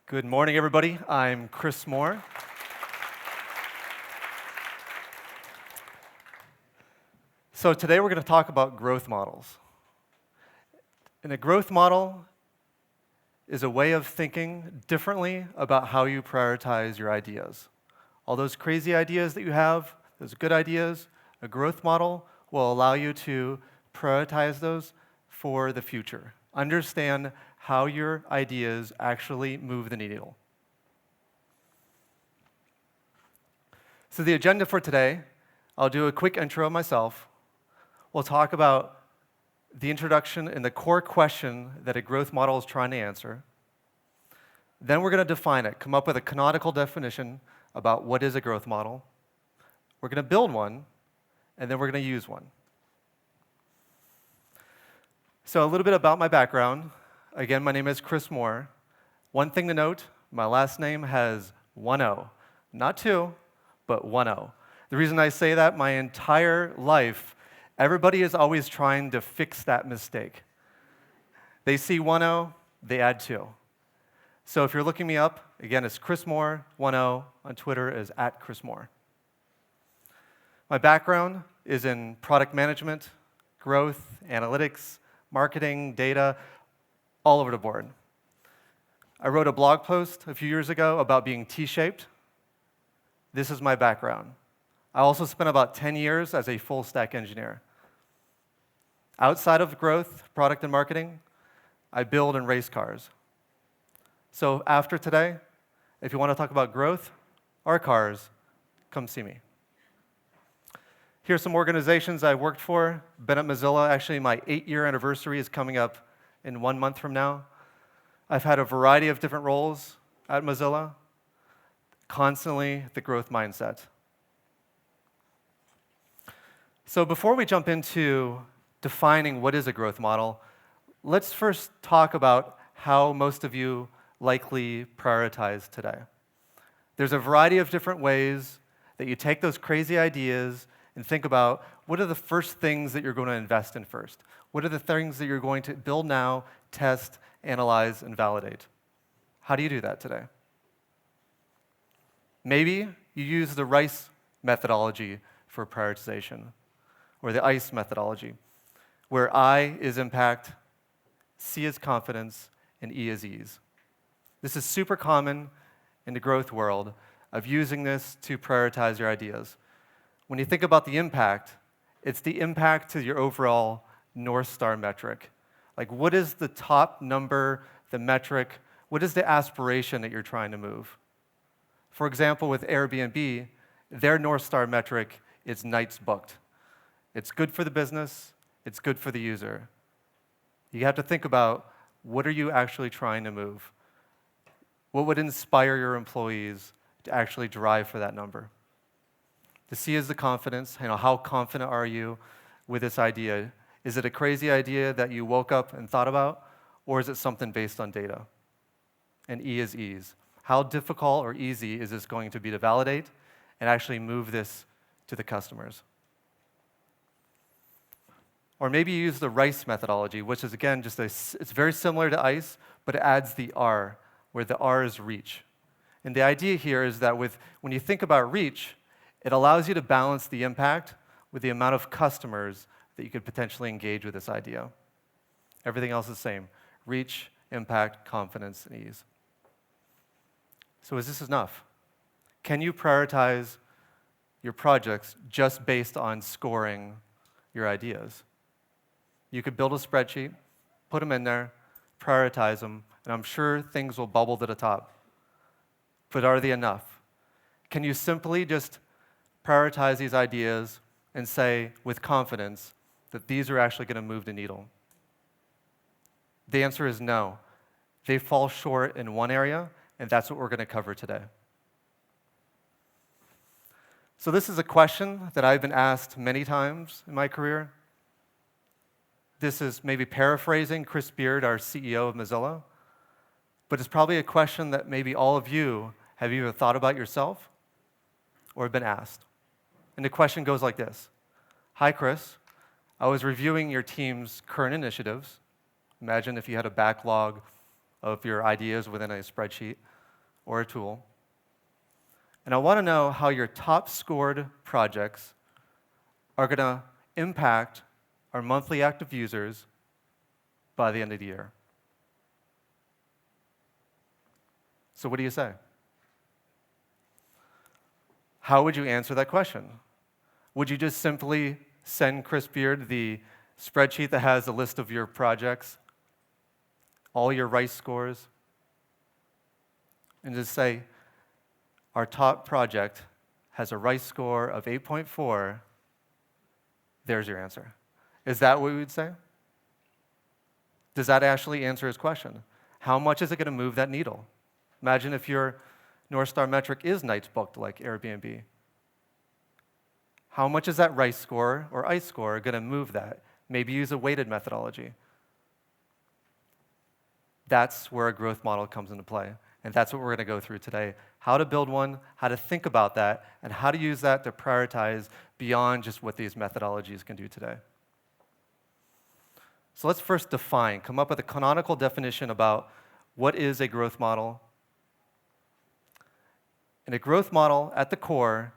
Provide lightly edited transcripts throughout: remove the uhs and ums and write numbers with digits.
Good morning, everybody. I'm Chris Moore. So today we're going to talk about growth models. And a growth model is a way of thinking differently about how you prioritize your ideas. All those crazy ideas that you have, those good ideas, a growth model will allow you to prioritize those for the future. Understand how your ideas actually move the needle. So the agenda for today, I'll do a quick intro of myself. We'll talk about the introduction and the core question that a growth model is trying to answer. Then we're going to define it, come up with a canonical definition about what is a growth model. We're going to build one, and then we're going to use one. So a little bit about my background. Again, my name is Chris Moore. One thing to note, my last name has one O. Not two, but one O. The reason I say that, my entire life, everybody is always trying to fix that mistake. They see one O, they add two. So if you're looking me up, again, it's Chris Moore, one O. On Twitter is @ChrisMoore. My background is in product management, growth, analytics, marketing, data, all over the board. I wrote a blog post a few years ago about being T-shaped. This is my background. I also spent about 10 years as a full-stack engineer. Outside of growth, product, and marketing, I build and race cars. So after today, if you want to talk about growth or cars, come see me. Here's some organizations I worked for. Been at Mozilla. Actually, my 8-year anniversary is coming up in 1 month from now. I've had a variety of different roles at Mozilla, constantly the growth mindset. So before we jump into defining what is a growth model, let's first talk about how most of you likely prioritize today. There's a variety of different ways that you take those crazy ideas and think about what are the first things that you're going to invest in first. What are the things that you're going to build now, test, analyze, and validate? How do you do that today? Maybe you use the RICE methodology for prioritization, or the ICE methodology, where I is impact, C is confidence, and E is ease. This is super common in the growth world of using this to prioritize your ideas. When you think about the impact, it's the impact to your overall North Star metric. Like, what is the top number, the metric? What is the aspiration that you're trying to move? For example, with Airbnb, their North Star metric is nights booked. It's good for the business. It's good for the user. You have to think about, what are you actually trying to move? What would inspire your employees to actually drive for that number? The C is the confidence. How confident are you with this idea? Is it a crazy idea that you woke up and thought about, or is it something based on data? And E is ease. How difficult or easy is this going to be to validate and actually move this to the customers? Or maybe you use the RICE methodology, which is, again, it's very similar to ICE, but it adds the R, where the R is reach. And the idea here is that when you think about reach, it allows you to balance the impact with the amount of customers that you could potentially engage with this idea. Everything else is the same: reach, impact, confidence, and ease. So is this enough? Can you prioritize your projects just based on scoring your ideas? You could build a spreadsheet, put them in there, prioritize them, and I'm sure things will bubble to the top. But are they enough? Can you simply just prioritize these ideas and say with confidence that these are actually going to move the needle? The answer is no. They fall short in one area, and that's what we're going to cover today. So this is a question that I've been asked many times in my career. This is maybe paraphrasing Chris Beard, our CEO of Mozilla, but it's probably a question that maybe all of you have either thought about yourself or have been asked. And the question goes like this: Hi, Chris. I was reviewing your team's current initiatives. Imagine if you had a backlog of your ideas within a spreadsheet. or a tool. And I want to know how your top scored projects are going to impact our monthly active users by the end of the year. So what do you say? How would you answer that question? Would you just simply send Chris Beard the spreadsheet that has a list of your projects, all your rice scores, and just say, our top project has a rice score of 8.4, there's your answer? Is that what we would say? Does that actually answer his question? How much is it going to move that needle? Imagine if your North Star metric is nights booked like Airbnb. How much is that rice score or ice score going to move that? Maybe use a weighted methodology. That's where a growth model comes into play. And that's what we're going to go through today. How to build one, how to think about that, and how to use that to prioritize beyond just what these methodologies can do today. So let's first define, come up with a canonical definition about what is a growth model. And a growth model, at the core,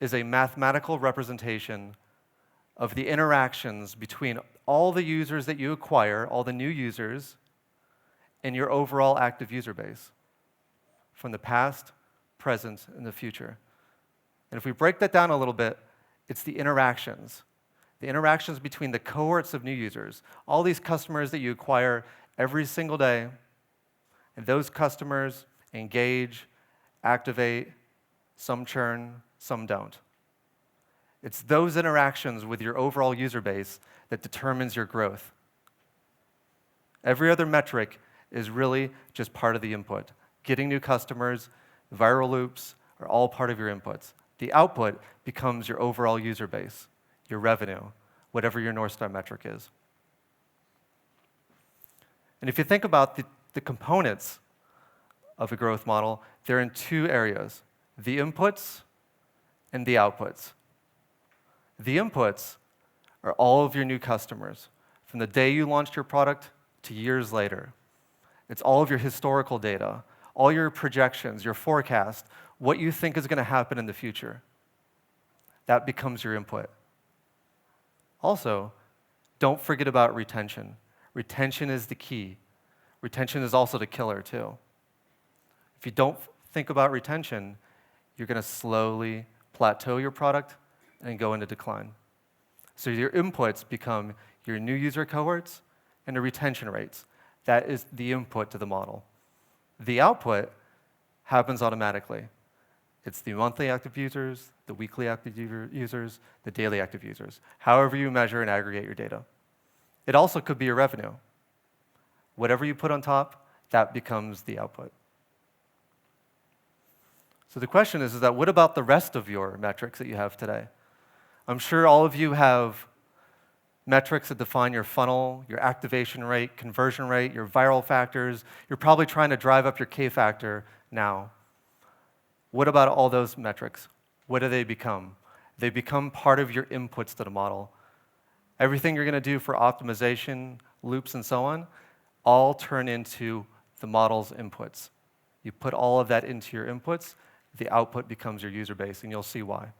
is a mathematical representation of the interactions between all the users that you acquire, all the new users, and your overall active user base, from the past, present, and the future. And if we break that down a little bit, it's the interactions between the cohorts of new users, all these customers that you acquire every single day, and those customers engage, activate, some churn, some don't. It's those interactions with your overall user base that determines your growth. Every other metric is really just part of the input. Getting new customers, viral loops are all part of your inputs. The output becomes your overall user base, your revenue, whatever your North Star metric is. And if you think about the components of a growth model, they're in two areas, the inputs and the outputs. The inputs are all of your new customers, from the day you launched your product to years later. It's all of your historical data, all your projections, your forecast, what you think is going to happen in the future. That becomes your input. Also, don't forget about retention. Retention is the key. Retention is also the killer, too. If you don't think about retention, you're going to slowly plateau your product and go into decline. So your inputs become your new user cohorts and the retention rates. That is the input to the model. The output happens automatically. It's the monthly active users, the weekly active users, the daily active users, however you measure and aggregate your data. It also could be your revenue. Whatever you put on top, that becomes the output. So the question is that what about the rest of your metrics that you have today? I'm sure all of you have metrics that define your funnel, your activation rate, conversion rate, your viral factors. You're probably trying to drive up your K factor now. What about all those metrics? What do they become? They become part of your inputs to the model. Everything you're going to do for optimization, loops, and so on, all turn into the model's inputs. You put all of that into your inputs, the output becomes your user base, and you'll see why.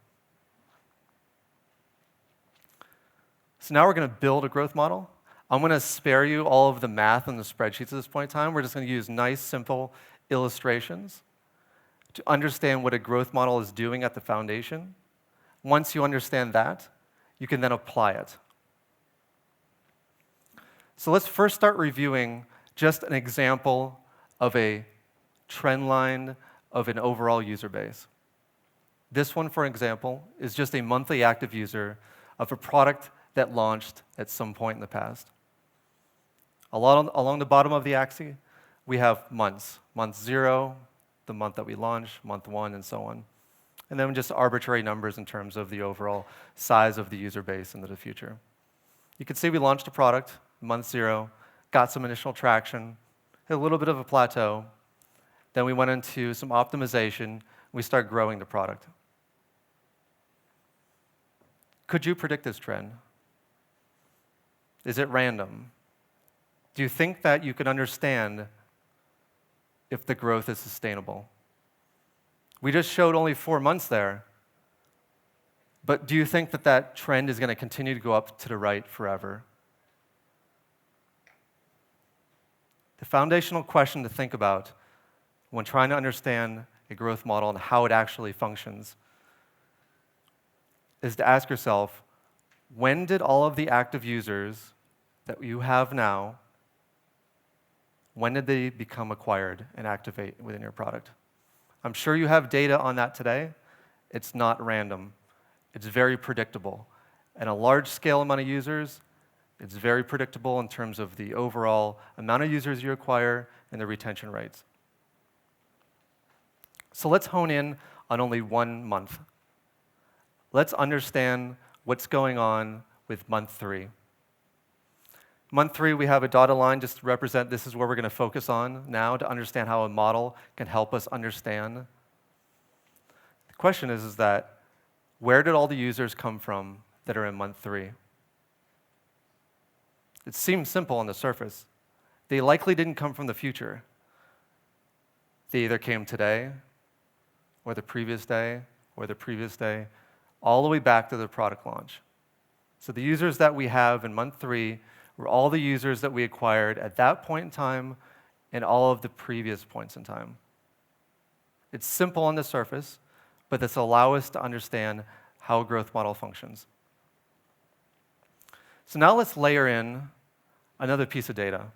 So now we're going to build a growth model. I'm going to spare you all of the math and the spreadsheets at this point in time. We're just going to use nice, simple illustrations to understand what a growth model is doing at the foundation. Once you understand that, you can then apply it. So let's first start reviewing just an example of a trend line of an overall user base. This one, for example, is just a monthly active user of a product that launched at some point in the past. Along the bottom of the axis, we have months. Month 0, the month that we launched, month 1, and so on. And then just arbitrary numbers in terms of the overall size of the user base into the future. You can see we launched a product, month 0, got some initial traction, hit a little bit of a plateau. Then we went into some optimization. We started growing the product. Could you predict this trend? Is it random? Do you think that you could understand if the growth is sustainable. We just showed only 4 months there, but do you think that that trend is going to continue to go up to the right forever? The foundational question to think about when trying to understand a growth model and how it actually functions is to ask yourself, when did all of the active users that you have now, when did they become acquired and activate within your product? I'm sure you have data on that today. It's not random. It's very predictable. And a large scale amount of users, it's very predictable in terms of the overall amount of users you acquire and the retention rates. So let's hone in on only 1 month. Let's understand what's going on with month 3. Month 3, we have a dotted line just to represent this is where we're going to focus on now to understand how a model can help us understand. The question is that where did all the users come from that are in month 3? It seems simple on the surface. They likely didn't come from the future. They either came today, or the previous day, or the previous day, all the way back to the product launch. So the users that we have in month 3 were all the users that we acquired at that point in time and all of the previous points in time. It's simple on the surface, but this allows us to understand how a growth model functions. So now let's layer in another piece of data,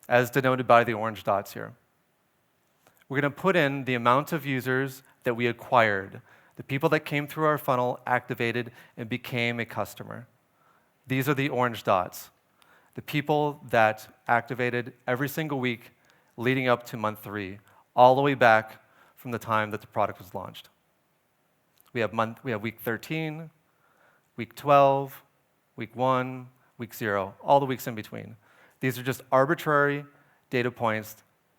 as denoted by the orange dots here. We're going to put in the amount of users that we acquired, the people that came through our funnel, activated, and became a customer. These are the orange dots, the people that activated every single week leading up to month 3, all the way back from the time that the product was launched. We have week 13, week 12, week 1, week 0, all the weeks in between. These are just arbitrary data points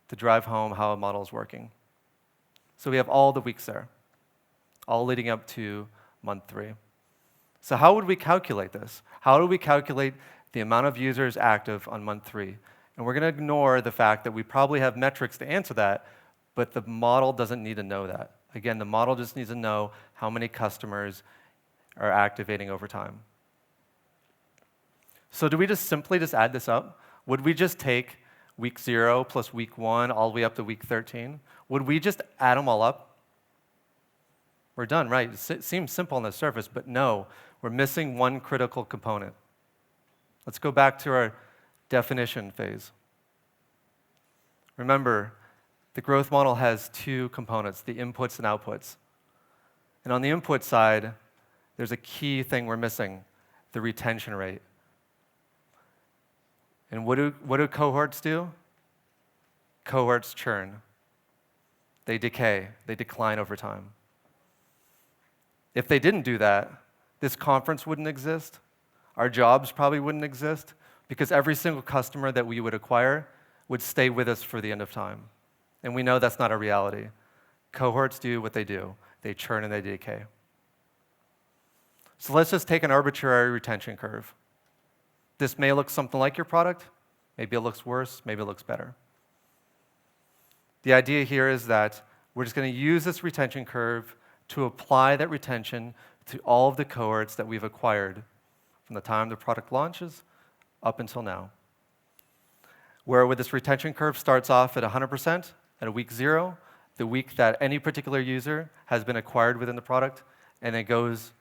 to drive home how a model is working. So we have all the weeks there, all leading up to month 3. So how would we calculate this? How do we calculate the amount of users active on month 3? And we're going to ignore the fact that we probably have metrics to answer that, but the model doesn't need to know that. Again, the model just needs to know how many customers are activating over time. So do we just simply add this up? Would we just take week 0 plus week 1 all the way up to week 13? Would we just add them all up? We're done, right? It seems simple on the surface, but no, we're missing one critical component. Let's go back to our definition phase. Remember, the growth model has 2 components, the inputs and outputs. And on the input side, there's a key thing we're missing, the retention rate. And what do cohorts do? Cohorts churn. They decay. They decline over time. If they didn't do that, this conference wouldn't exist. Our jobs probably wouldn't exist because every single customer that we would acquire would stay with us for the end of time. And we know that's not a reality. Cohorts do what they do. They churn and they decay. So let's just take an arbitrary retention curve. This may look something like your product. Maybe it looks worse. Maybe it looks better. The idea here is that we're just going to use this retention curve to apply that retention to all of the cohorts that we've acquired from the time the product launches up until now. Where this retention curve starts off at 100% at a week 0, the week that any particular user has been acquired within the product, and it goes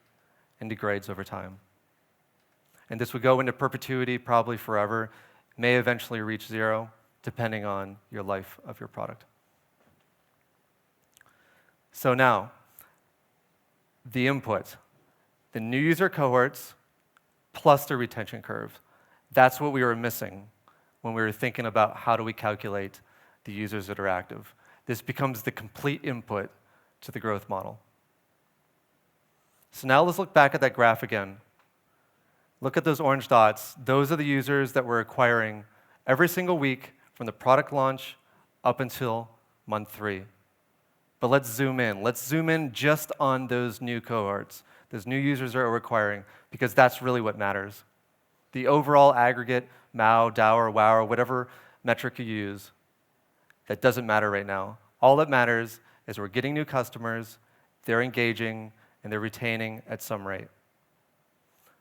and degrades over time. And this would go into perpetuity, probably forever, may eventually reach 0, depending on your life of your product. So now, the input, the new user cohorts plus the retention curve. That's what we were missing when we were thinking about how do we calculate the users that are active. This becomes the complete input to the growth model. So now let's look back at that graph again. Look at those orange dots. Those are the users that we're acquiring every single week from the product launch up until month 3. But let's zoom in. Let's zoom in just on those new cohorts, those new users that we're acquiring, because that's really what matters. The overall aggregate, MAU, DAU, or WOW, or whatever metric you use, That doesn't matter right now. All that matters is we're getting new customers, they're engaging, and they're retaining at some rate.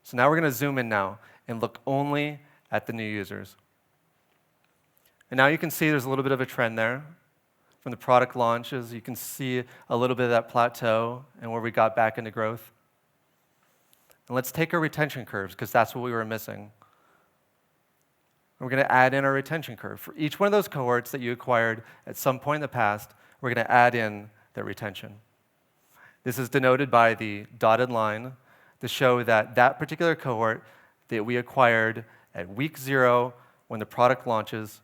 So now we're going to zoom in now and look only at the new users. And now you can see there's a little bit of a trend there. From the product launches, you can see a little bit of that plateau and where we got back into growth. And let's take our retention curves, because that's what we were missing. We're going to add in our retention curve. For each one of those cohorts that you acquired at some point in the past, we're going to add in their retention. This is denoted by the dotted line to show that that particular cohort that we acquired at week 0 when the product launches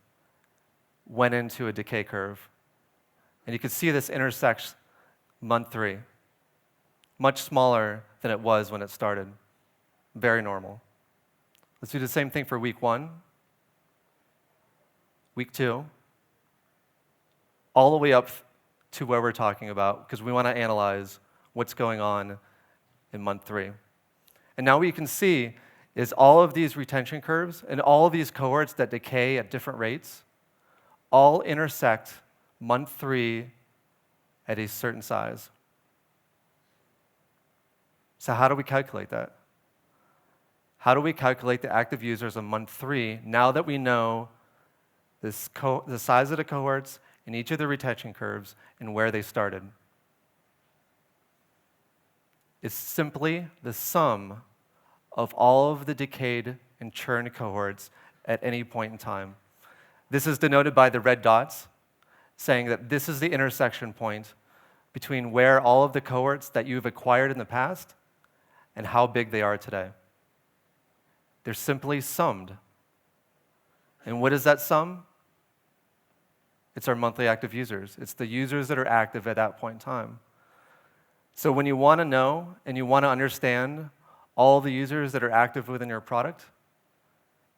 went into a decay curve. And you can see this intersects month 3, much smaller than it was when it started. Very normal. Let's do the same thing for week 1, week 2, all the way up to where we're talking about, because we want to analyze what's going on in month 3. And now what you can see is all of these retention curves and all of these cohorts that decay at different rates all intersect month 3 at a certain size. So how do we calculate that? How do we calculate the active users on month 3 now that we know the size of the cohorts in each of the retention curves and where they started? It's simply the sum of all of the decayed and churned cohorts at any point in time. This is denoted by the red dots, saying that this is the intersection point between where all of the cohorts that you've acquired in the past and how big they are today. They're simply summed. And what is that sum? It's our monthly active users. It's the users that are active at that point in time. So when you want to know and you want to understand all the users that are active within your product,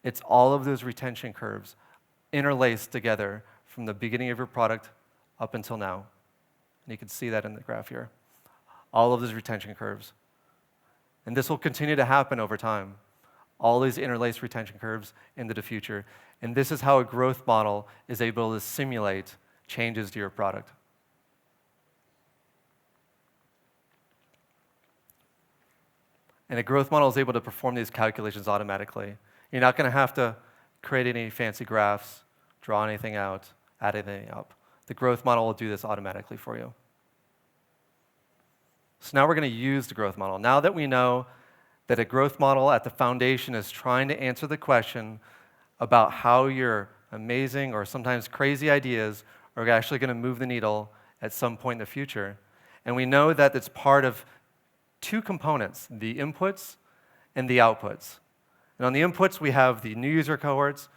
it's all of those retention curves interlaced together from the beginning of your product up until now. And you can see that in the graph here. All of those retention curves. And this will continue to happen over time. All these interlaced retention curves into the future. And this is how a growth model is able to simulate changes to your product. And a growth model is able to perform these calculations automatically. You're not going to have to create any fancy graphs, draw anything out, add anything up. The growth model will do this automatically for you. So now we're going to use the growth model. Now that we know that a growth model at the foundation is trying to answer the question about how your amazing or sometimes crazy ideas are actually going to move the needle at some point in the future. And we know that it's part of 2 components, the inputs and the outputs. And on the inputs, we have the new user cohorts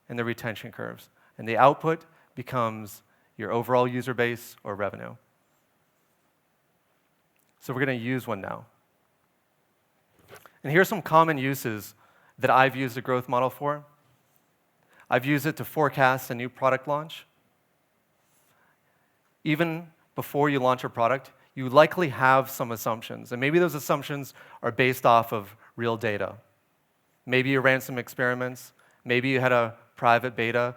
and the retention curves. And the output becomes your overall user base or revenue. So we're going to use one now. And here's some common uses that I've used a growth model for. I've used it to forecast a new product launch. Even before you launch a product, you likely have some assumptions. And maybe those assumptions are based off of real data. Maybe you ran some experiments. Maybe you had a private beta.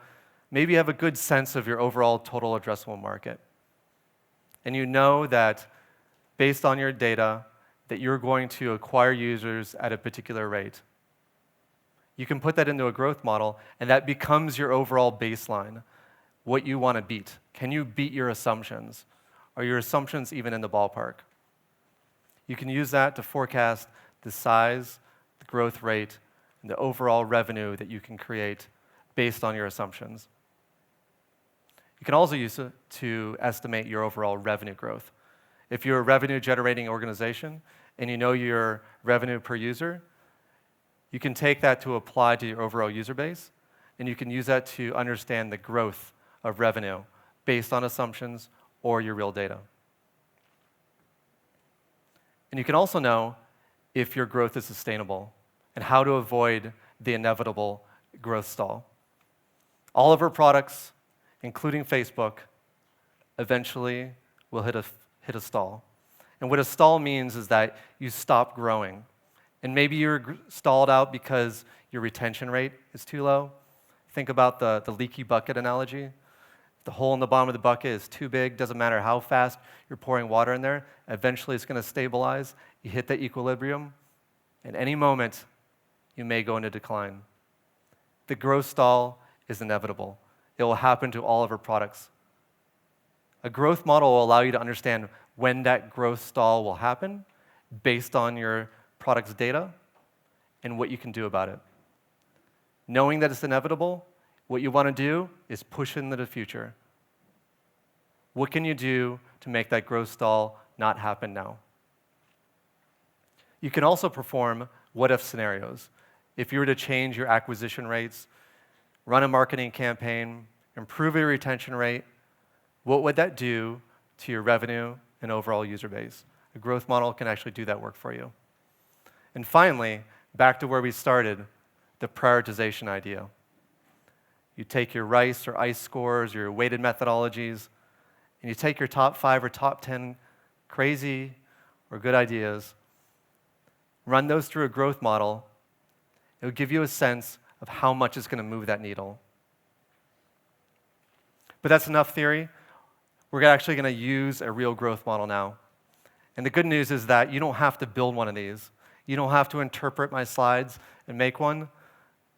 Maybe you have a good sense of your overall total addressable market. And you know that based on your data, that you're going to acquire users at a particular rate. You can put that into a growth model, and that becomes your overall baseline, what you want to beat. Can you beat your assumptions? Are your assumptions even in the ballpark? You can use that to forecast the size, the growth rate, and the overall revenue that you can create based on your assumptions. You can also use it to estimate your overall revenue growth. If you're a revenue-generating organization and you know your revenue per user, you can take that to apply to your overall user base, and you can use that to understand the growth of revenue based on assumptions or your real data. And you can also know if your growth is sustainable and how to avoid the inevitable growth stall. All of our products, including Facebook, eventually will hit a stall. And what a stall means is that you stop growing. And maybe you're stalled out because your retention rate is too low. Think about the leaky bucket analogy. The hole in the bottom of the bucket is too big, doesn't matter how fast you're pouring water in there, eventually it's going to stabilize. You hit the equilibrium. At any moment, you may go into decline. The growth stall is inevitable. It will happen to all of our products. A growth model will allow you to understand when that growth stall will happen based on your product's data and what you can do about it. Knowing that it's inevitable, what you want to do is push into the future. What can you do to make that growth stall not happen now? You can also perform what-if scenarios. If you were to change your acquisition rates, run a marketing campaign, improve your retention rate, what would that do to your revenue and overall user base? A growth model can actually do that work for you. And finally, back to where we started, the prioritization idea. You take your RICE or ICE scores, your weighted methodologies, and you take your top 5 or top 10 crazy or good ideas, run those through a growth model. It will give you a sense of how much is going to move that needle. But that's enough theory. We're actually going to use a real growth model now. And the good news is that you don't have to build one of these. You don't have to interpret my slides and make one.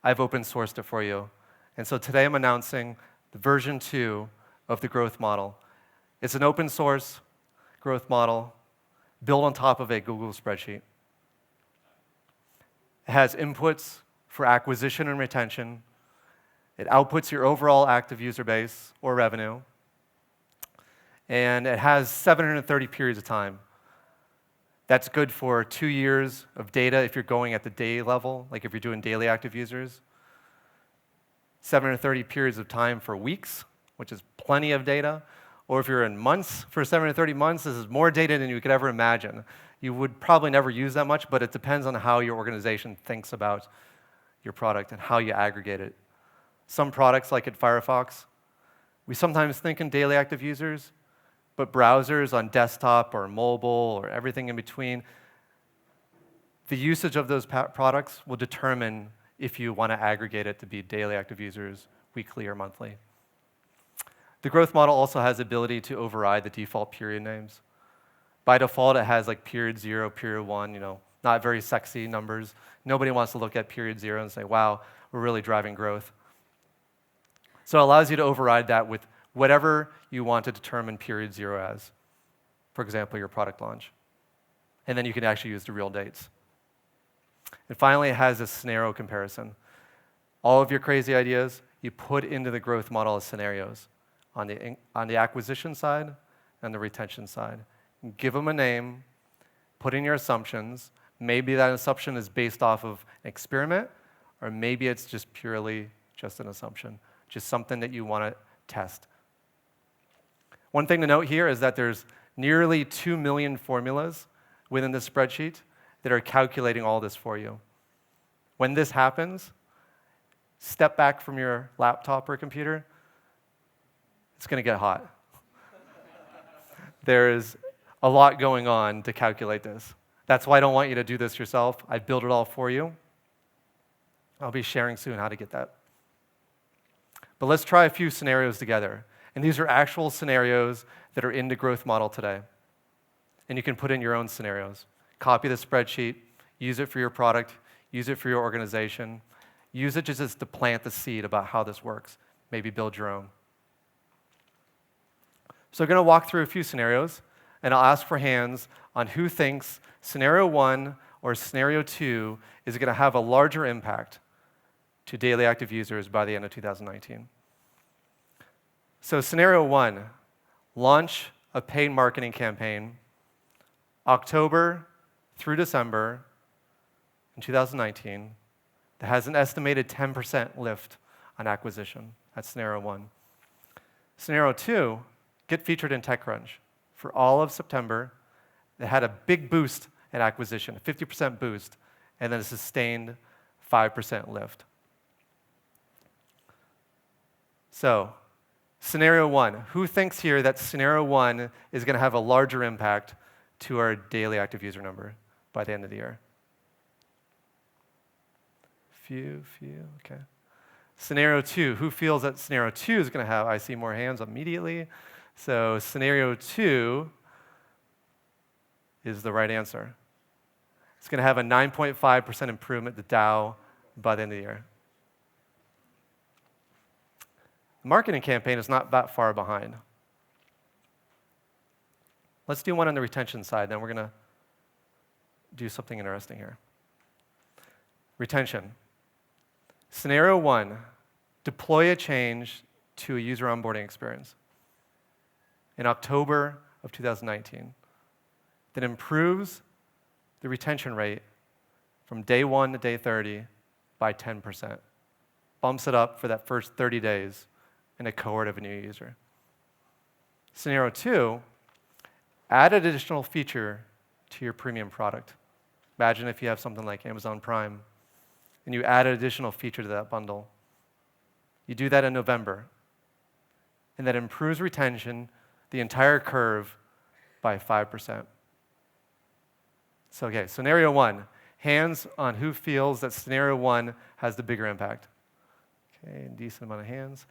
I've open sourced it for you. And so today I'm announcing the version 2 of the growth model. It's an open source growth model built on top of a Google spreadsheet. It has inputs for acquisition and retention. It outputs your overall active user base or revenue. And it has 730 periods of time. That's good for 2 years of data if you're going at the day level, like if you're doing daily active users. 730 periods of time for weeks, which is plenty of data. Or if you're in months, for 730 months, this is more data than you could ever imagine. You would probably never use that much, but it depends on how your organization thinks about your product and how you aggregate it. Some products, like at Firefox, we sometimes think in daily active users, but browsers on desktop or mobile or everything in between, the usage of those products will determine if you want to aggregate it to be daily active users, weekly or monthly. The growth model also has the ability to override the default period names. By default, it has like period 0, period 1, not very sexy numbers. Nobody wants to look at period 0 and say, wow, we're really driving growth. So it allows you to override that with whatever you want to determine period 0 as. For example, your product launch. And then you can actually use the real dates. And finally, it has a scenario comparison. All of your crazy ideas, you put into the growth model as scenarios on the acquisition side and the retention side. Give them a name, put in your assumptions. Maybe that assumption is based off of an experiment, or maybe it's just purely just an assumption, just something that you want to test. One thing to note here is that there's nearly 2 million formulas within this spreadsheet that are calculating all this for you. When this happens, step back from your laptop or computer. It's going to get hot. There's a lot going on to calculate this. That's why I don't want you to do this yourself. I built it all for you. I'll be sharing soon how to get that. But let's try a few scenarios together. And these are actual scenarios that are in the growth model today. And you can put in your own scenarios. Copy the spreadsheet, use it for your product, use it for your organization. Use it just to plant the seed about how this works. Maybe build your own. So I'm going to walk through a few scenarios, and I'll ask for hands on who thinks scenario 1 or scenario 2 is going to have a larger impact to daily active users by the end of 2019. So scenario 1, launch a paid marketing campaign October through December in 2019 that has an estimated 10% lift on acquisition. That's scenario 1. Scenario 2, get featured in TechCrunch for all of September. It had a big boost in acquisition, a 50% boost, and then a sustained 5% lift. So, scenario 1, who thinks here that scenario 1 is going to have a larger impact to our daily active user number by the end of the year? Few, okay. Scenario 2, who feels that scenario 2 is going to have, I see more hands immediately. So scenario 2 is the right answer. It's going to have a 9.5% improvement to Dow by the end of the year. The marketing campaign is not that far behind. Let's do one on the retention side, then we're going to do something interesting here. Retention. Scenario 1, deploy a change to a user onboarding experience in October of 2019 that improves the retention rate from day 1 to day 30 by 10%. Bumps it up for that first 30 days in a cohort of a new user. Scenario 2, add an additional feature to your premium product. Imagine if you have something like Amazon Prime, and you add an additional feature to that bundle. You do that in November, and that improves retention, the entire curve, by 5%. So, okay, scenario 1, hands on who feels that scenario 1 has the bigger impact. Okay, decent amount of hands.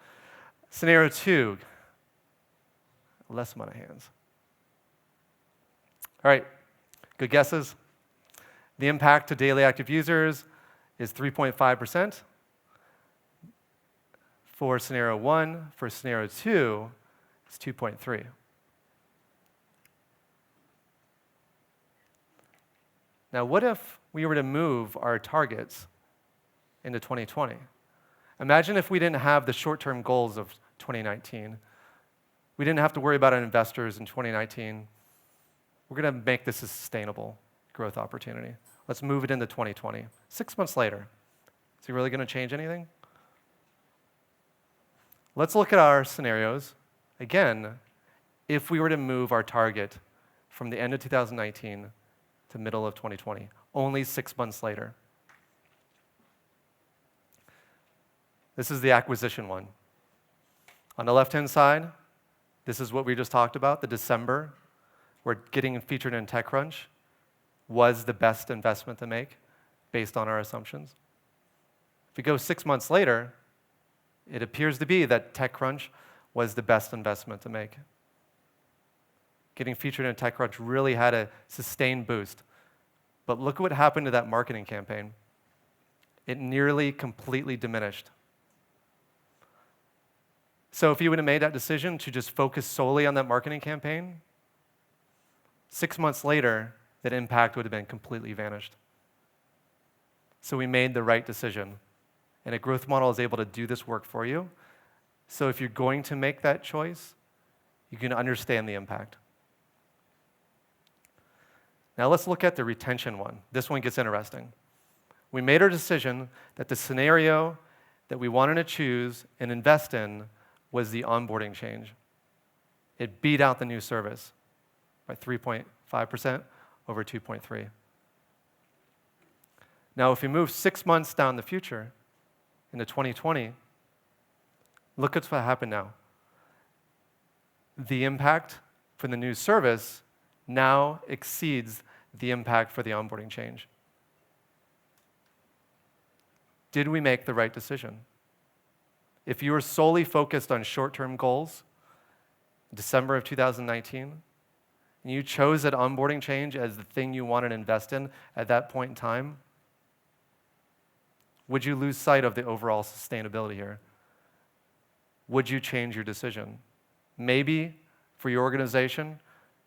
Scenario 2, less amount of hands. All right, good guesses. The impact to daily active users is 3.5% for scenario 1. For scenario 2, it's 2.3. Now, what if we were to move our targets into 2020? Imagine if we didn't have the short-term goals of 2019. We didn't have to worry about our investors in 2019. We're going to make this a sustainable growth opportunity. Let's move it into 2020. 6 months later, is it really going to change anything? Let's look at our scenarios. Again, if we were to move our target from the end of 2019 to middle of 2020, only 6 months later. This is the acquisition one. On the left-hand side, this is what we just talked about, the December, where getting featured in TechCrunch was the best investment to make based on our assumptions. If we go 6 months later, it appears to be that TechCrunch was the best investment to make. Getting featured in TechCrunch really had a sustained boost. But look what happened to that marketing campaign. It nearly completely diminished. So if you would have made that decision to just focus solely on that marketing campaign, 6 months later, that impact would have been completely vanished. So we made the right decision. And a growth model is able to do this work for you. So if you're going to make that choice, you can understand the impact. Now let's look at the retention one. This one gets interesting. We made our decision that the scenario that we wanted to choose and invest in was the onboarding change. It beat out the new service by 3.5% over 2.3. Now, if we move 6 months down the future into 2020, look at what happened now. The impact for the new service now exceeds the impact for the onboarding change. Did we make the right decision? If you were solely focused on short-term goals, December of 2019, and you chose that onboarding change as the thing you wanted to invest in at that point in time, would you lose sight of the overall sustainability here? Would you change your decision? Maybe for your organization,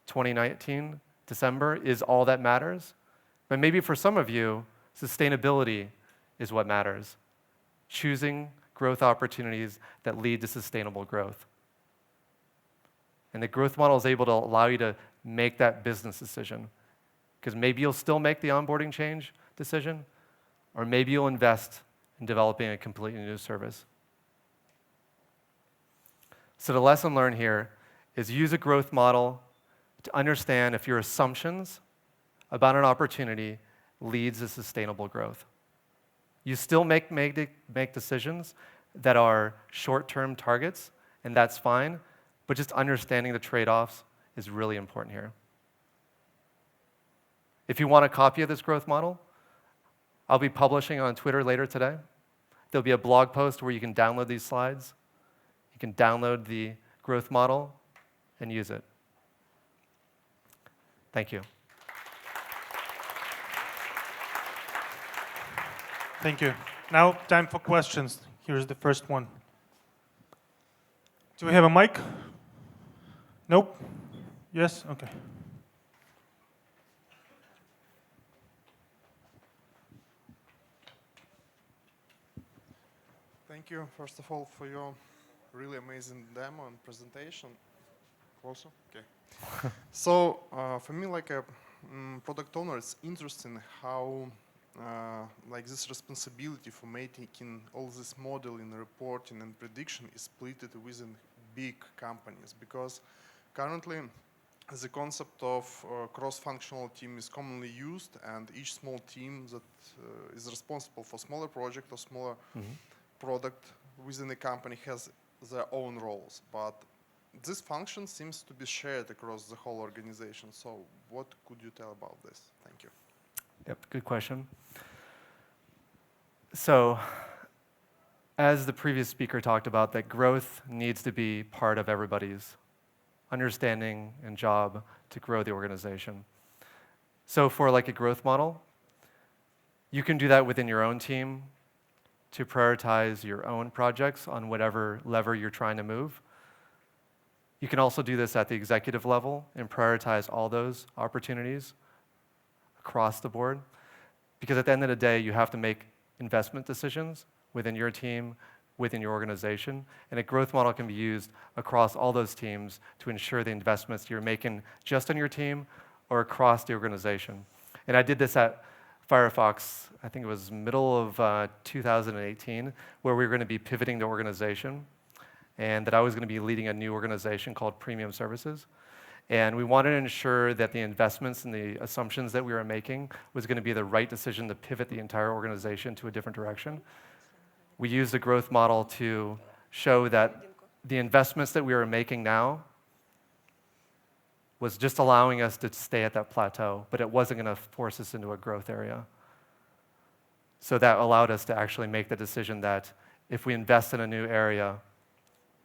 2019, December is all that matters, but maybe for some of you, sustainability is what matters. Choosing growth opportunities that lead to sustainable growth. And the growth model is able to allow you to make that business decision. Because maybe you'll still make the onboarding change decision, or maybe you'll invest in developing a completely new service. So the lesson learned here is use a growth model to understand if your assumptions about an opportunity leads to sustainable growth. You still make decisions that are short-term targets, and that's fine, but just understanding the trade-offs is really important here. If you want a copy of this growth model, I'll be publishing on Twitter later today there'll be a blog post where you can download these slides. You can download the growth model and use it. Thank you. Thank you. Now, time for questions. Here's the first one. Do we have a mic? Nope? Yes? Okay. Thank you, first of all, for your really amazing demo and presentation. Closer? Okay. So, for me, like a product owner, it's interesting how like this responsibility for making all this modeling, reporting, and prediction is split within big companies, because currently the concept of cross-functional team is commonly used, and each small team that is responsible for smaller project or smaller product within the company has their own roles. But this function seems to be shared across the whole organization. So what could you tell about this? Thank you. Yep, good question. So, as the previous speaker talked about, that growth needs to be part of everybody's understanding and job to grow the organization. So for like a growth model, you can do that within your own team to prioritize your own projects on whatever lever you're trying to move. You can also do this at the executive level and prioritize all those opportunities across the board. Because at the end of the day, you have to make investment decisions within your team, within your organization, and a growth model can be used across all those teams to ensure the investments you're making just on your team or across the organization. And I did this at Firefox, I think it was middle of 2018, where we were going to be pivoting the organization, and that I was going to be leading a new organization called Premium Services. And we wanted to ensure that the investments and the assumptions that we were making was going to be the right decision to pivot the entire organization to a different direction. We used a growth model to show that the investments that we were making now was just allowing us to stay at that plateau, but it wasn't going to force us into a growth area. So that allowed us to actually make the decision that if we invest in a new area,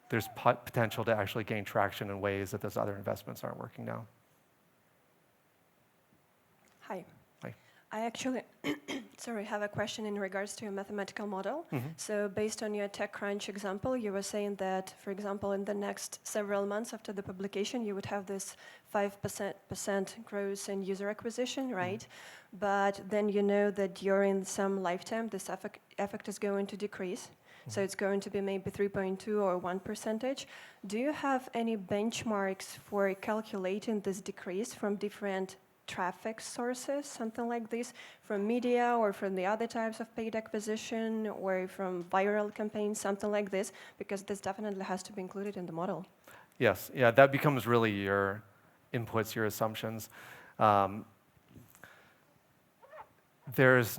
there's potential to actually gain traction in ways that those other investments aren't working now. Hi. Hi. I actually, sorry, have a question in regards to your mathematical model. So based on your TechCrunch example, you were saying that, for example, in the next several months after the publication, you would have this 5% growth in user acquisition, right? But then you know that during some lifetime, this effect is going to decrease. So it's going to be maybe 3.2 or 1%. Do you have any benchmarks for calculating this decrease from different traffic sources, something like this, from media or from the other types of paid acquisition or from viral campaigns, something like this? Because this definitely has to be included in the model. Yes, yeah, that becomes really your inputs, your assumptions. There's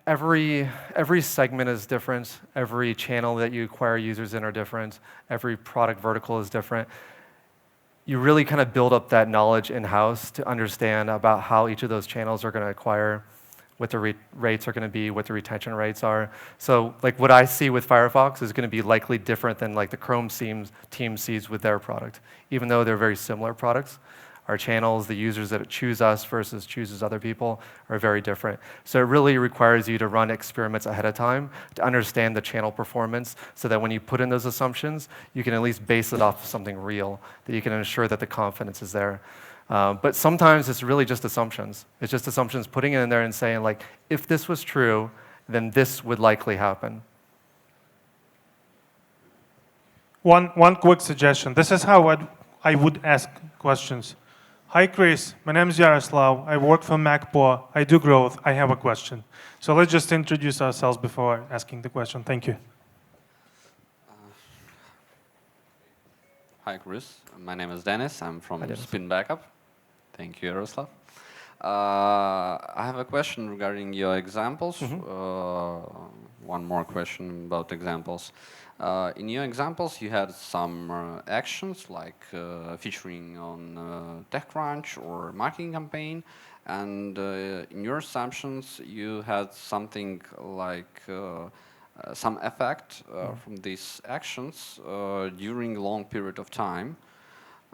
every segment is different. Every channel that you acquire users in are different. Every product vertical is different. You really kind of build up that knowledge in-house to understand about how each of those channels are going to acquire, what the rates are going to be, what the retention rates are. So like what I see with Firefox is going to be likely different than like the Chrome team sees with their product, even though they're very similar products. Our channels, the users that choose us versus chooses other people are very different. So it really requires you to run experiments ahead of time to understand the channel performance so that when you put in those assumptions, you can at least base it off of something real, that you can ensure that the confidence is there. But sometimes it's really just assumptions. It's just assumptions, putting it in there and saying, like, if this was true, then this would likely happen. One quick suggestion. This is how I would ask questions. Hi, Chris. My name is Yaroslav. I work for MacPo. I do growth. I have a question. So let's just introduce ourselves before asking the question. Thank you. Hi, Chris. My name is Dennis. I'm from Dennis. Spin Backup. Thank you, Yaroslav. I have a question regarding your examples. One more question about examples. In your examples, you had some actions like featuring on TechCrunch or marketing campaign, and in your assumptions, you had something like some effect from these actions during a long period of time,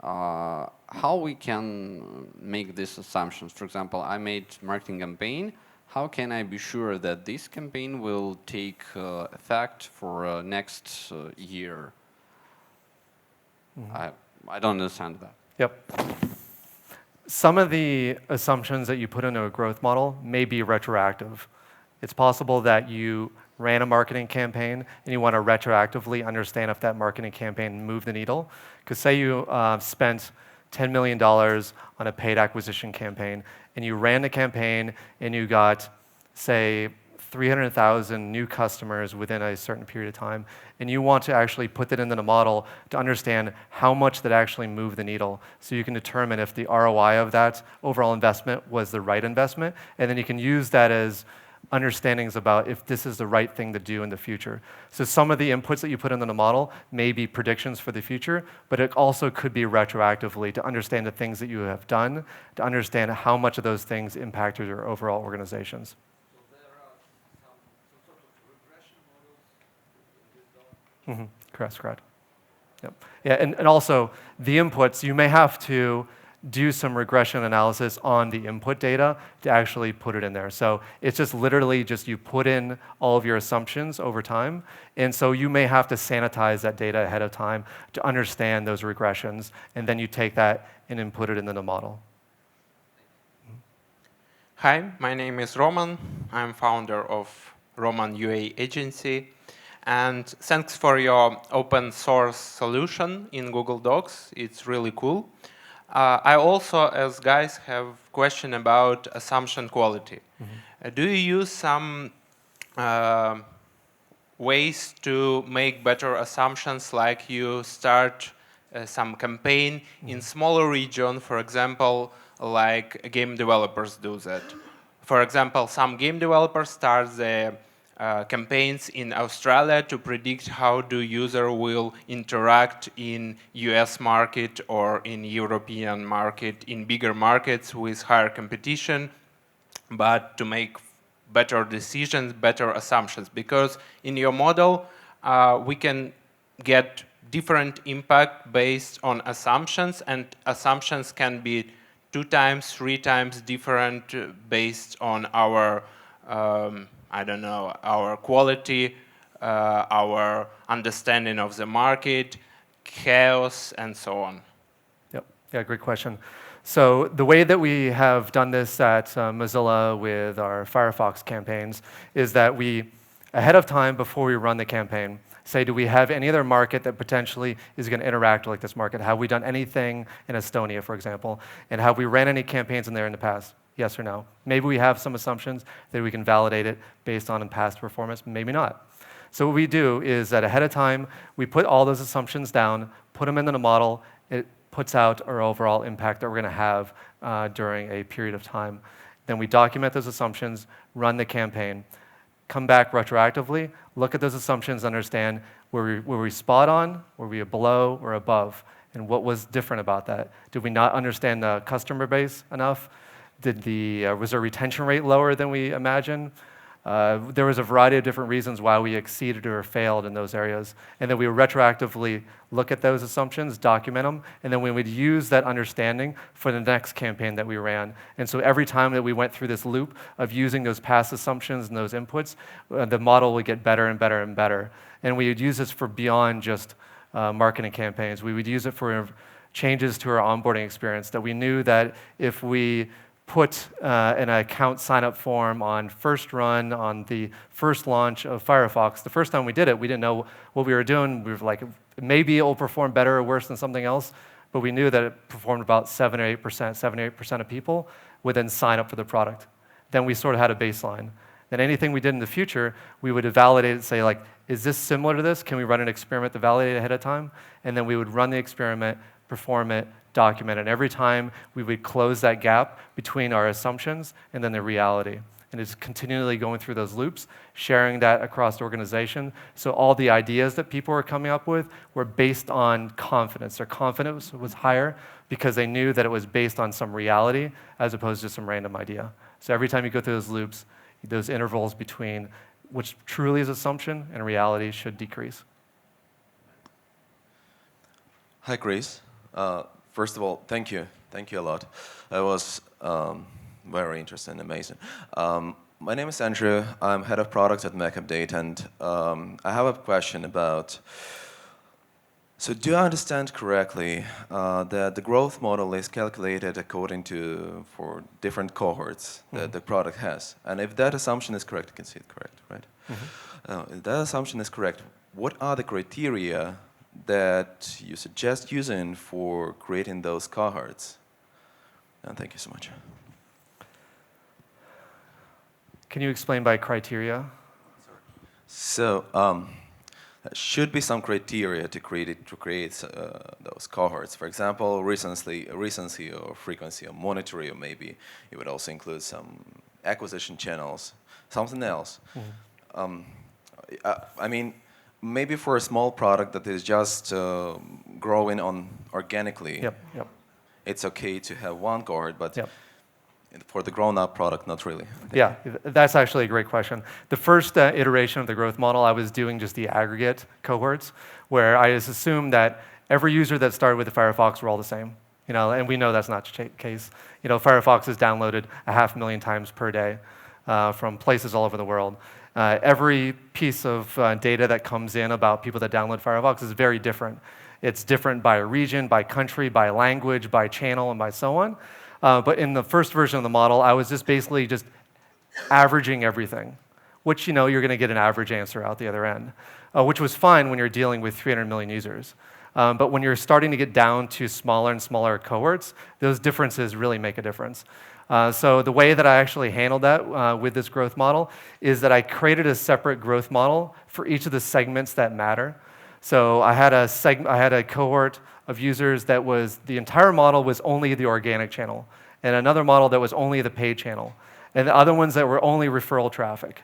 how we can make these assumptions? For example, I made marketing campaign. How can I be sure that this campaign will take effect for next year? I don't understand that. Yep. Some of the assumptions that you put into a growth model may be retroactive. It's possible that you ran a marketing campaign and you want to retroactively understand if that marketing campaign moved the needle. Because say you spent $10 million on a paid acquisition campaign and you ran the campaign and you got, say, 300,000 new customers within a certain period of time, and you want to actually put that into the model to understand how much that actually moved the needle, so you can determine if the ROI of that overall investment was the right investment, and then you can use that as understandings about if this is the right thing to do in the future. So some of the inputs that you put into the model may be predictions for the future, but it also could be retroactively to understand the things that you have done, to understand how much of those things impacted your overall organizations. Correct. Yep. Yeah, and also the inputs, you may have to do some regression analysis on the input data to actually put it in there. So it's just literally just you put in all of your assumptions over time, and so you may have to sanitize that data ahead of time to understand those regressions, and then you take that and input it into the model. Hi, my name is Roman. I'm founder of Roman UA agency. And thanks for your open source solution in Google Docs. It's really cool. I also, as guys, have a question about assumption quality. Do you use some ways to make better assumptions, like you start some campaign in smaller region, for example, like game developers do that? For example, some game developers start the campaigns in Australia to predict how the user will interact in US market or in European market, in bigger markets with higher competition, but to make better decisions, better assumptions. Because in your model, we can get different impact based on assumptions, and assumptions can be 2 times, 3 times different based on our I don't know, our quality, our understanding of the market, chaos, and so on. Yep. Yeah, great question. So the way that we have done this at Mozilla with our Firefox campaigns is that we, ahead of time before we run the campaign, say, do we have any other market that potentially is going to interact like this market? Have we done anything in Estonia, for example? And have we ran any campaigns in there in the past? Yes or no? Maybe we have some assumptions that we can validate it based on past performance, maybe not. So what we do is that ahead of time, we put all those assumptions down, put them into the model. It puts out our overall impact that we're going to have during a period of time. Then we document those assumptions, run the campaign, come back retroactively, look at those assumptions, understand were we spot on, were we below or above, and what was different about that? Did we not understand the customer base enough? Was our retention rate lower than we imagined? There was a variety of different reasons why we exceeded or failed in those areas. And then we would retroactively look at those assumptions, document them, and then we would use that understanding for the next campaign that we ran. And so every time that we went through this loop of using those past assumptions and those inputs, the model would get better and better and better. And we would use this for beyond just marketing campaigns. We would use it for changes to our onboarding experience, that we knew that if we put an account sign-up form on first run on the first launch of Firefox. The first time we did it, we didn't know what we were doing. We were like, maybe it will perform better or worse than something else, but we knew that it performed about 7 or 8% of people would then sign up for the product. Then we sort of had a baseline. Then anything we did in the future, we would validate it, say like, is this similar to this? Can we run an experiment to validate it ahead of time? And then we would run the experiment, perform it, document it. And every time we would close that gap between our assumptions and then the reality. And it's continually going through those loops, sharing that across the organization. So all the ideas that people were coming up with were based on confidence. Their confidence was higher because they knew that it was based on some reality as opposed to some random idea. So every time you go through those loops, those intervals between which truly is assumption, and reality should decrease. Hi, Chris. First of all, thank you. Thank you a lot. That was very interesting and amazing. My name is Andrea. I'm head of product at Mac Update, and I have a question about, so do I understand correctly that the growth model is calculated according to, for different cohorts that the product has? And if that assumption is correct, you can see it correct, right? If that assumption is correct, what are the criteria that you suggest using for creating those cohorts? And thank you so much. Can you explain by criteria? So there should be some criteria to create those cohorts. For example, recency or frequency or monetary, or maybe it would also include some acquisition channels, something else. I mean, maybe for a small product that is just growing on organically, it's okay to have one cohort, but for the grown-up product, not really. Yeah, that's actually a great question. The first iteration of the growth model, I was doing just the aggregate cohorts, where I just assumed that every user that started with the Firefox were all the same. And we know that's not the case. Firefox is downloaded 500,000 times per day from places all over the world. Every piece of data that comes in about people that download Firefox is very different. It's different by region, by country, by language, by channel, and by so on. But in the first version of the model, I was just basically just averaging everything, which you're going to get an average answer out the other end, which was fine when you're dealing with 300 million users. But when you're starting to get down to smaller and smaller cohorts, those differences really make a difference. So the way that I actually handled that with this growth model is that I created a separate growth model for each of the segments that matter. So I had a cohort of users that was, the entire model was only the organic channel, and another model that was only the paid channel, and the other ones that were only referral traffic.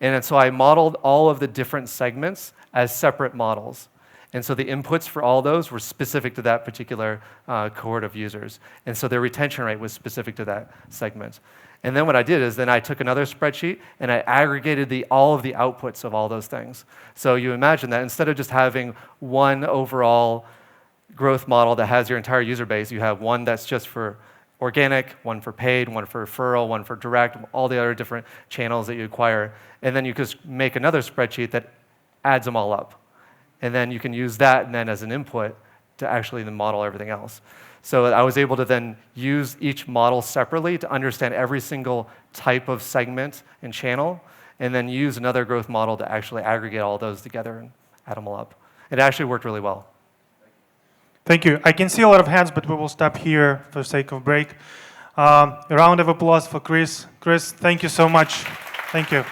And so I modeled all of the different segments as separate models. And so the inputs for all those were specific to that particular cohort of users. And so their retention rate was specific to that segment. And then what I did is then I took another spreadsheet and I aggregated all of the outputs of all those things. So you imagine that instead of just having one overall growth model that has your entire user base, you have one that's just for organic, one for paid, one for referral, one for direct, all the other different channels that you acquire. And then you just make another spreadsheet that adds them all up. And then you can use that and then as an input to actually then model everything else. So I was able to then use each model separately to understand every single type of segment and channel, and then use another growth model to actually aggregate all those together and add them all up. It actually worked really well. Thank you. I can see a lot of hands, but we will stop here for the sake of break. A round of applause for Chris. Chris, thank you so much. Thank you.